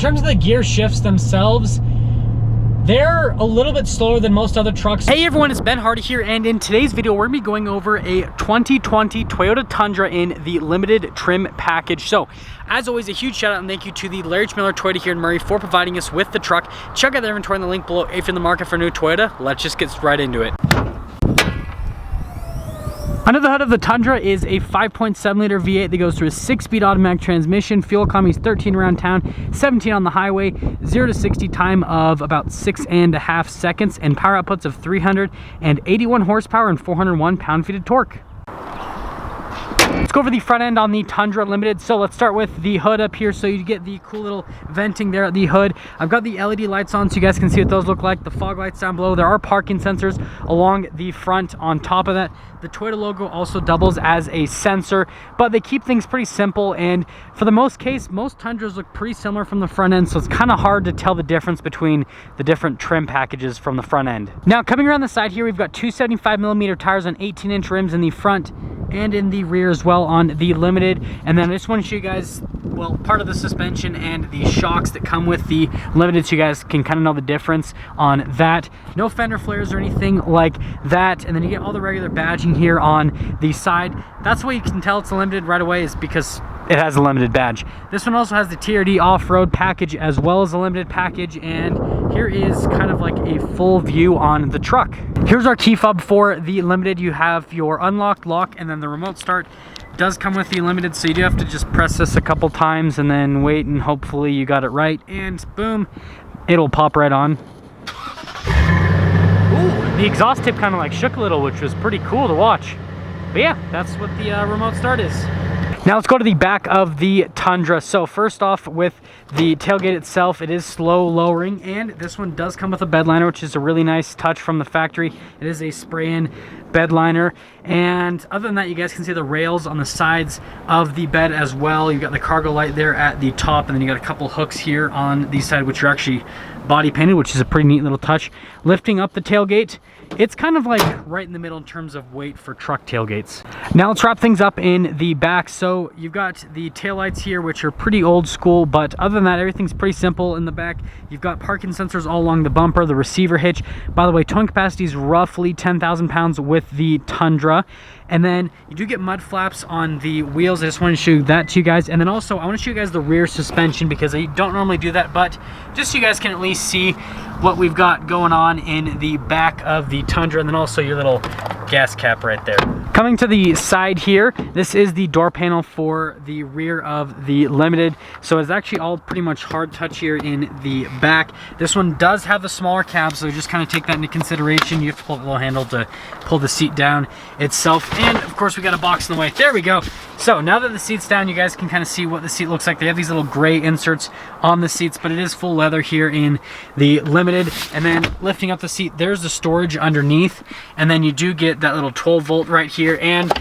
terms of the gear shifts themselves, they're a little bit slower than most other trucks. Hey everyone, it's Ben Hardy here, and in today's video, we're gonna be going over a 2020 Toyota Tundra in the limited trim package. So, as always, a huge shout out and thank you to the Larry Miller Toyota here in Murray for providing us with the truck. Check out their inventory in the link below if you're in the market for a new Toyota. Let's just get right into it. Under the hood of the Tundra is a 5.7 liter V8 that goes through a 6-speed automatic transmission. Fuel economy is 13 around town, 17 on the highway, 0 to 60 time of about 6.5 seconds, and power outputs of 381 horsepower and 401 pound-feet of torque. Let's go over the front end on the Tundra Limited. So let's start with the hood up here. So you get the cool little venting there at the hood. I've got the LED lights on so you guys can see what those look like. The fog lights down below. There are parking sensors along the front. On top of that, the Toyota logo also doubles as a sensor, but they keep things pretty simple, and for the most case, most Tundras look pretty similar from the front end, so it's kind of hard to tell the difference between the different trim packages from the front end. Now, coming around the side here, we've got two 75mm tires on 18-inch rims in the front and in the rear as well on the Limited. And then I just want to show you guys, well, part of the suspension and the shocks that come with the Limited so you guys can kind of know the difference on that. No fender flares or anything like that. And then you get all the regular badging here on the side. That's why you can tell it's a Limited right away, is because it has a Limited badge. This one also has the TRD off-road package as well as a Limited package, and here is kind of like a full view on the truck. Here's our key fob for the Limited. You have your unlocked lock, and then the remote start does come with the Limited, so you do have to just press this a couple times and then wait, and hopefully you got it right, and boom, it'll pop right on. Ooh, the exhaust tip kind of like shook a little, which was pretty cool to watch. But yeah, that's what the remote start is. Now let's go to the back of the Tundra. So first off, with the tailgate itself, it is slow lowering, and this one does come with a bed liner, which is a really nice touch from the factory. It is a spray-in bed liner, and other than that, you guys can see the rails on the sides of the bed as well. You've got the cargo light there at the top, and then you got a couple hooks here on the side, which are actually body painted, which is a pretty neat little touch. Lifting up the tailgate, it's kind of like right in the middle in terms of weight for truck tailgates. Now let's wrap things up in the back. So you've got the taillights here, which are pretty old school, but other than that, everything's pretty simple in the back. You've got parking sensors all along the bumper, the receiver hitch. By the way, towing capacity is roughly 10,000 pounds with the Tundra. And then you do get mud flaps on the wheels. I just want to show that to you guys. And then also I want to show you guys the rear suspension, because I don't normally do that, but just so you guys can at least see what we've got going on in the back of the Tundra, and then also your little gas cap right there. Coming to the side here, this is the door panel for the rear of the Limited. So it's actually all pretty much hard touch here in the back. This one does have the smaller cab, so just kind of take that into consideration. You have to pull the little handle to pull the seat down itself. And of course we got a box in the way. There we go. So now that the seat's down, you guys can kind of see what the seat looks like. They have these little gray inserts on the seats, but it is full leather here in the Limited. And then lifting up the seat, there's the storage underneath. And then you do get that little 12 volt right here, and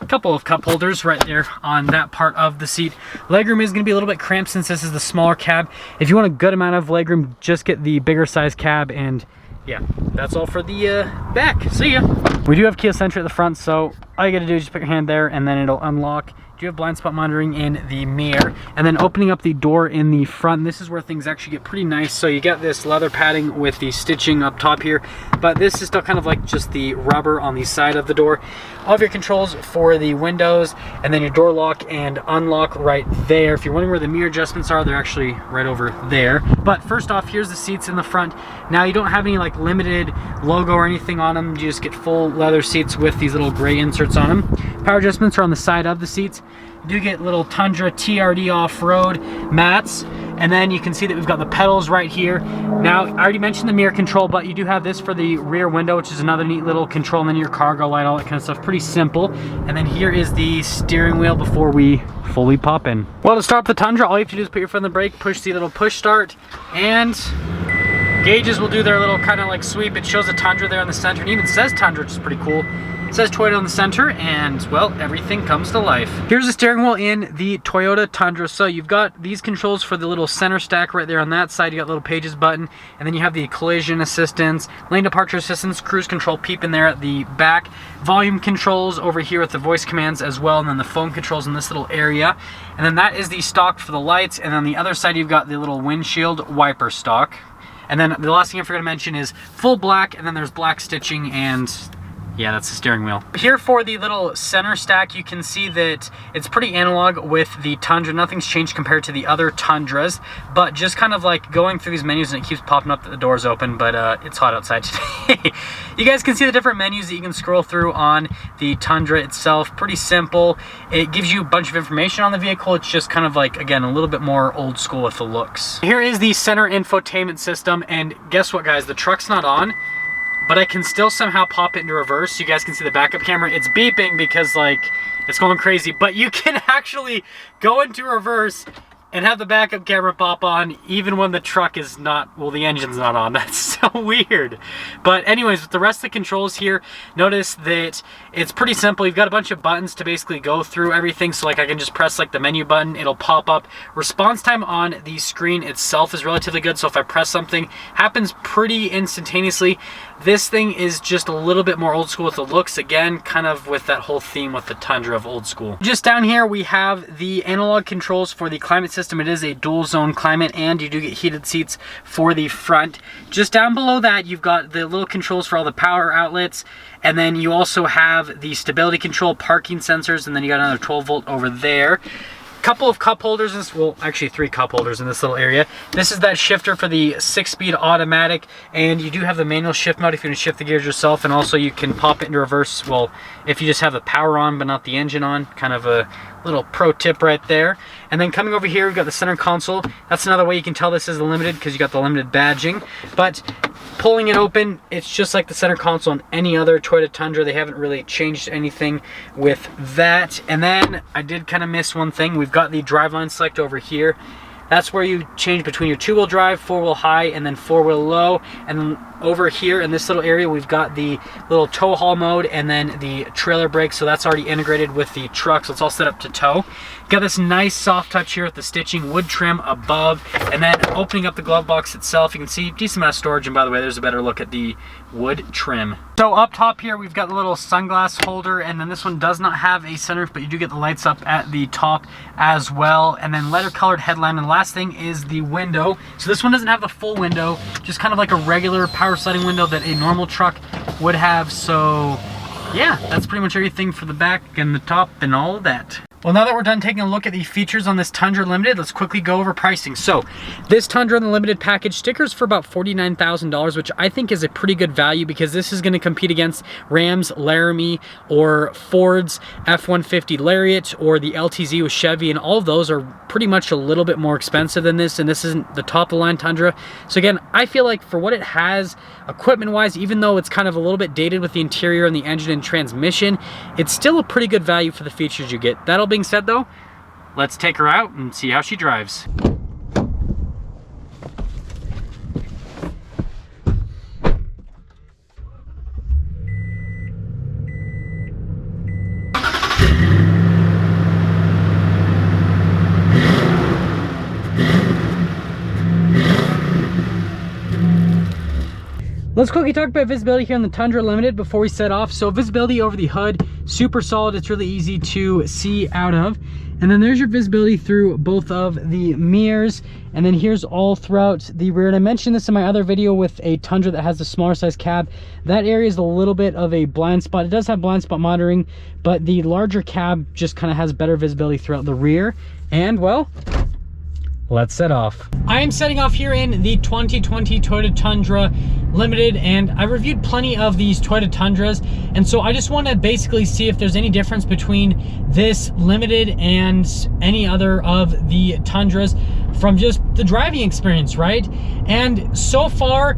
a couple of cup holders right there on that part of the seat. Legroom is going to be a little bit cramped since this is the smaller cab. If you want a good amount of legroom, just get the bigger size cab. And yeah, that's all for the back. See ya. We do have keyless entry at the front, so all you gotta do is just put your hand there and then it'll unlock. You do have blind spot monitoring in the mirror, and then opening up the door in the front. This is where things actually get pretty nice. So you got this leather padding with the stitching up top here, but this is still kind of like just the rubber on the side of the door. All of your controls for the windows, and then your door lock and unlock right there. If you're wondering where the mirror adjustments are, they're actually right over there. But first off, here's the seats in the front. Now you don't have any like Limited logo or anything on them. You just get full leather seats with these little gray inserts on them. Power adjustments are on the side of the seats. You do get little Tundra TRD off-road mats, and then you can see that we've got the pedals right here. Now, I already mentioned the mirror control, but you do have this for the rear window, which is another neat little control, and then your cargo light, all that kind of stuff. Pretty simple. And then here is the steering wheel before we fully pop in. Well, to start up the Tundra, all you have to do is put your foot on the brake, push the little push start, and gauges will do their little kind of like sweep. It shows a Tundra there in the center, and even says Tundra, which is pretty cool. It says Toyota on the center, and well, everything comes to life. Here's the steering wheel in the Toyota Tundra. So you've got these controls for the little center stack right there on that side. You got little pages button, and then you have the collision assistance, lane departure assistance, cruise control peep in there at the back, volume controls over here with the voice commands as well, and then the phone controls in this little area. And then that is the stock for the lights, and on the other side you've got the little windshield wiper stock. And then the last thing I forgot to mention is full black, and then there's black stitching, and yeah, that's the steering wheel. Here for the little center stack, you can see that it's pretty analog with the Tundra. Nothing's changed compared to the other Tundras, but just kind of like going through these menus, and it keeps popping up that the door's open, but it's hot outside today. You guys can see the different menus that you can scroll through on the Tundra itself. Pretty simple. It gives you a bunch of information on the vehicle. It's just kind of like, again, a little bit more old school with the looks. Here is the center infotainment system, and guess what, guys? The truck's not on, but I can still somehow pop it into reverse. You guys can see the backup camera. It's beeping because like it's going crazy, but you can actually go into reverse and have the backup camera pop on even when the truck is not, well, the engine's not on. That's so weird. But anyways, with the rest of the controls here, notice that it's pretty simple. You've got a bunch of buttons to basically go through everything. So like I can just press like the menu button, it'll pop up. Response time on the screen itself is relatively good. So if I press something, happens pretty instantaneously. This thing is just a little bit more old school with the looks, again, kind of with that whole theme with the Tundra of old school. Just down here, we have the analog controls for the climate system. It is a dual zone climate, and you do get heated seats for the front. Just down below that, you've got the little controls for all the power outlets, and then you also have the stability control, parking sensors, and then you got another 12 volt over there. Couple of cup holders in this, well, actually 3 cup holders in this little area. This is that shifter for the 6-speed automatic, and you do have the manual shift mode if you want to shift the gears yourself, and also you can pop it into reverse, well, if you just have the power on but not the engine on. Kind of a little pro tip right there. And then coming over here, we've got the center console. That's another way you can tell this is the Limited, because you got the Limited badging. But pulling it open, it's just like the center console on any other Toyota Tundra. They haven't really changed anything with that. And then I did kind of miss one thing. We've got the driveline select over here. That's where you change between your 2-wheel drive, 4-wheel high, and then 4-wheel low. And then over here in this little area, we've got the little tow haul mode and then the trailer brake. So that's already integrated with the truck, so it's all set up to tow. Got this nice soft touch here with the stitching, wood trim above, and then opening up the glove box itself, you can see decent amount of storage. And by the way, there's a better look at the wood trim. So up top here, we've got the little sunglass holder, and then this one does not have a sunroof, but you do get the lights up at the top as well. And then leather colored headlamp, and the last thing is the window. So this one doesn't have the full window, just kind of like a regular power sliding window that a normal truck would have. So yeah, that's pretty much everything for the back and the top and all that. Well, now that we're done taking a look at the features on this Tundra Limited, let's quickly go over pricing. So this Tundra Limited package stickers for about $49,000, which I think is a pretty good value, because this is going to compete against Ram's Laramie or Ford's F-150 Lariat or the LTZ with Chevy, and all of those are pretty much a little bit more expensive than this, and this isn't the top of the line Tundra. So again, I feel like for what it has equipment wise, even though it's kind of a little bit dated with the interior and the engine and transmission, it's still a pretty good value for the features you get. That'll being said though, let's take her out and see how she drives. Let's quickly talk about visibility here on the Tundra Limited before we set off. So visibility over the hood, super solid. It's really easy to see out of. And then there's your visibility through both of the mirrors. And then here's all throughout the rear. And I mentioned this in my other video with a Tundra that has the smaller size cab. That area is a little bit of a blind spot. It does have blind spot monitoring, but the larger cab just kind of has better visibility throughout the rear. And well, let's set off. I am setting off here in the 2020 Toyota Tundra Limited, and I reviewed plenty of these Toyota Tundras, and so I just want to basically see if there's any difference between this Limited and any other of the Tundras from just the driving experience, right? And so far,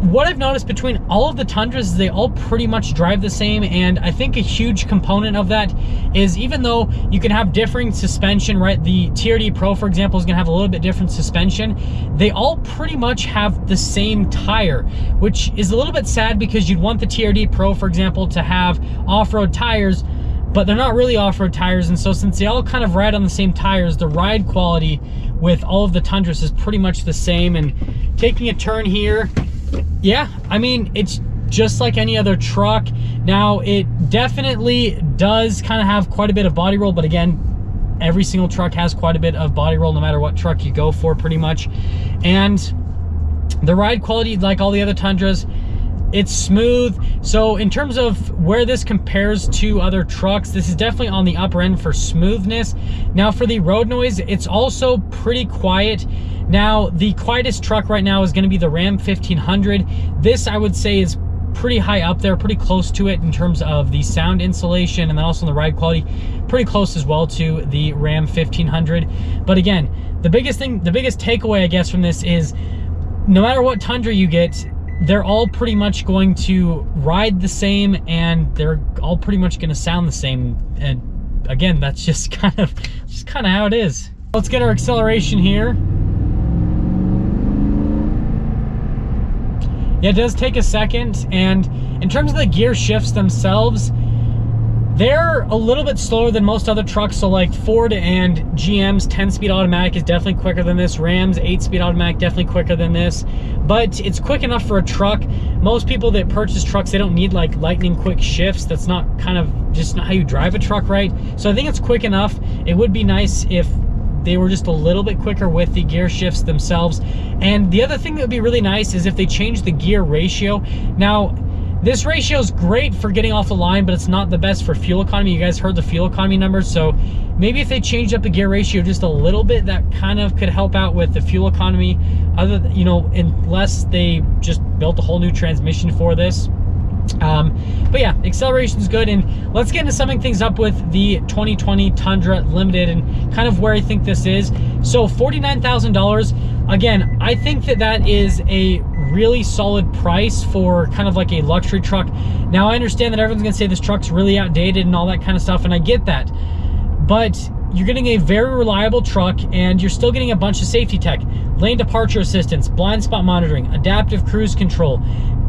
what I've noticed between all of the Tundras is they all pretty much drive the same, and I think a huge component of that is, even though you can have differing suspension, right? The TRD Pro, for example, is gonna have a little bit different suspension. They all pretty much have the same tire, which is a little bit sad because you'd want the TRD Pro, for example, to have off-road tires, but they're not really off-road tires. And so since they all kind of ride on the same tires, the ride quality with all of the Tundras is pretty much the same. And taking a turn here, yeah, I mean, it's just like any other truck. Now, it definitely does kind of have quite a bit of body roll, but again, every single truck has quite a bit of body roll no matter what truck you go for, pretty much. And the ride quality, like all the other Tundras, it's smooth. So in terms of where this compares to other trucks, this is definitely on the upper end for smoothness. Now, for the road noise, it's also pretty quiet. Now, the quietest truck right now is going to be the Ram 1500. This, I would say, is pretty high up there, pretty close to it in terms of the sound insulation, and then also in the ride quality, pretty close as well to the Ram 1500. But again, the biggest takeaway, I guess, from this is no matter what Tundra you get, they're all pretty much going to ride the same, and they're all pretty much going to sound the same. And again, that's just kind of how it is. Let's get our acceleration here. Yeah, it does take a second. And in terms of the gear shifts themselves, they're a little bit slower than most other trucks. So like Ford and GM's 10-speed automatic is definitely quicker than this. Ram's 8-speed automatic definitely quicker than this. But it's quick enough for a truck. Most people that purchase trucks, they don't need like lightning quick shifts. That's not just not how you drive a truck, right? So I think it's quick enough. It would be nice if they were just a little bit quicker with the gear shifts themselves. And the other thing that would be really nice is if they change the gear ratio. Now, this ratio is great for getting off the line, but it's not the best for fuel economy. You guys heard the fuel economy numbers, so maybe if they changed up the gear ratio just a little bit, that kind of could help out with the fuel economy. Unless they just built a whole new transmission for this. But yeah, acceleration is good. And let's get into summing things up with the 2020 Tundra Limited and kind of where I think this is. So $49,000. Again, I think that is a really solid price for kind of like a luxury truck. Now, I understand that everyone's gonna say this truck's really outdated and all that kind of stuff, and I get that. But you're getting a very reliable truck, and you're still getting a bunch of safety tech. Lane departure assistance, blind spot monitoring, adaptive cruise control,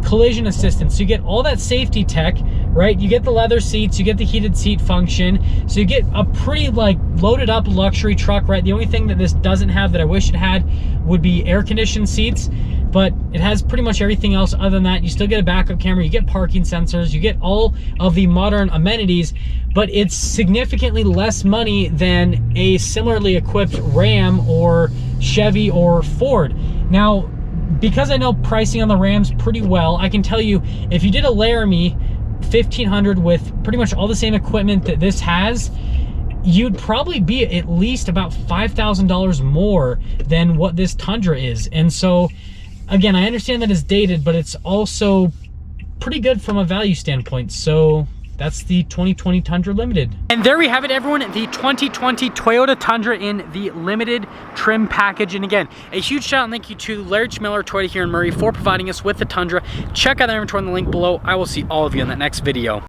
collision assistance. So you get all that safety tech, right? You get the leather seats, you get the heated seat function. So you get a pretty like loaded up luxury truck, right? The only thing that this doesn't have that I wish it had would be air conditioned seats, but it has pretty much everything else other than that. You still get a backup camera, you get parking sensors, you get all of the modern amenities, but it's significantly less money than a similarly equipped Ram or Chevy or Ford. Now, because I know pricing on the Rams pretty well, I can tell you if you did a Laramie 1500 with pretty much all the same equipment that this has, you'd probably be at least about $5,000 more than what this Tundra is. And so, again, I understand that it's dated, but it's also pretty good from a value standpoint. So that's the 2020 Tundra Limited. And there we have it, everyone, the 2020 Toyota Tundra in the limited trim package. And again, a huge shout out and thank you to Larry Miller Toyota here in Murray for providing us with the Tundra. Check out their inventory in the link below. I will see all of you in that next video.